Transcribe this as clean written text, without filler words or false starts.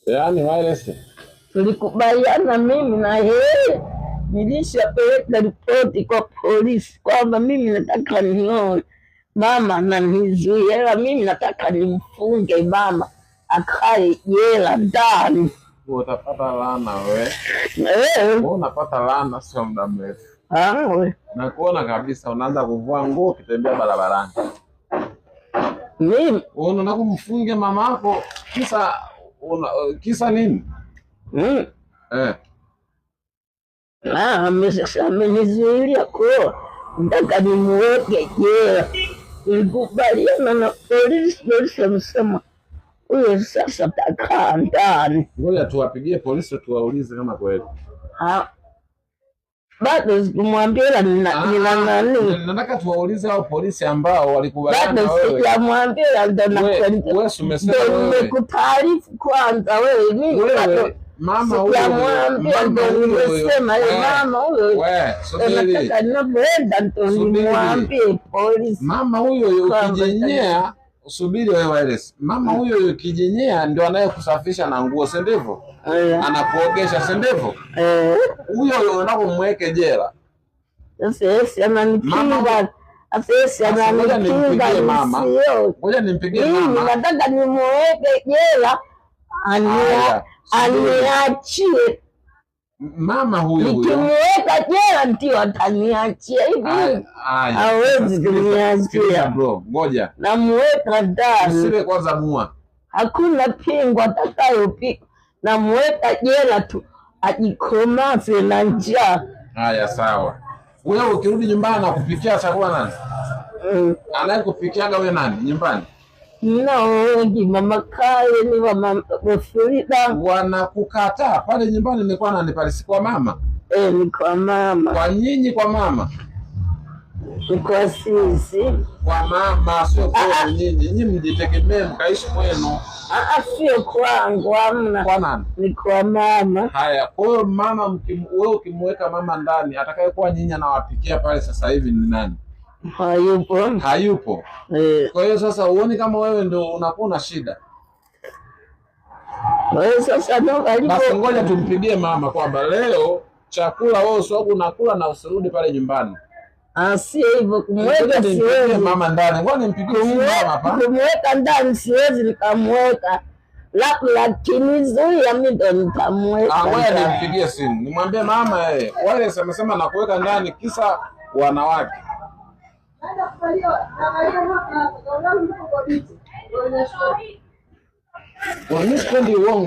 Yaani wireless. Tulikubaliana mimi na yeye, nilishapeleka ripoti kwa polisi kwamba mimi nataka nione mama ananizuia, mimi nataka nimfunge mama akae jela ndani. Utapata laana wewe. Unapata laana sio muda mrefu. Na kuona kabisa unaanza kuvua nguo ukitembea barabarani. Mimi unataka kumfunge mama yako kisa nini? Amenizuilia kwa nataka nimuweke jela. Nilikubaliana na polisi wamesema huyo sasa takaa ndani. Ngoja tuwapigie polisi tuwaulize kama kweli. Bado sikumwambia nina nani. Nataka tuwaulize hao polisi ambao walikubaliana na wewe. Bado sikumwambia ndo wewe umesema wewe. Nimekutaarifu kwanza wewe mimi bado mama huyo ndo nimesema mama huyo. Wewe subiri. Nataka ninapoenda ndo nimwambie polisi. Mama huyo ukijenyea usubiri wewe wireless. Mama huyo ukijenyea ndio anayekusafisha na nguo, si ndivyo? Anakuogesha, si ndivyo? Huyo unapomweke jela. Sasa ananikinga. Sasa ananikinga mama. Ngoja nimpigie mama. Mimi nataka nimweke jela. Aniachie. Mama huyo nikimweka jela ndio ataniachia hivi. Hawezi kuniachia bro. Ngoja namweka ndani. Usiwe kwanza mua. Hakuna pingo atakayopiga. Namweka jela tu ajikomaze na njaa. Haya sawa. Wewe ukirudi nyumbani na kupikia chakula nani? Anayekupikiaga wewe nani nyumbani? Wengi mama Kale ni mama Frida. Wanakukataa pale nyumbani. Ni kwa nani pale? Si kwa mama? Ni kwa mama. Kwa nyinyi kwa mama? Ni kwa sisi. Kwa mama sio kwa nyinyi. Nyinyi mjitegemee mkaishi kwenu. Sio kwangu amna. Kwa nani? Ni kwa mama. Haya, kwa hiyo mama wewe ukimweka mama ndani atakayekuwa nyinyi anawapikia pale sasa hivi ni nani? Hayupo. Kwa hiyo sasa uone kama wewe ndio unakuwa na shida. Sasa basi ngoja tumpigie mama kwamba leo chakula wewe sio unakula na usirudi pale nyumbani. Si hivyo kumweka siwezi. Mama ndani. Ngoja nimpigie mama hapa. Kumweka ndani siwezi nikamweka. Lakini zuia mimi ndo nitamweka. Ngoja nimpigie simu. Nimwambie mama wale amesema na kuweka ndani kisa wanawake. Onyesha uongo.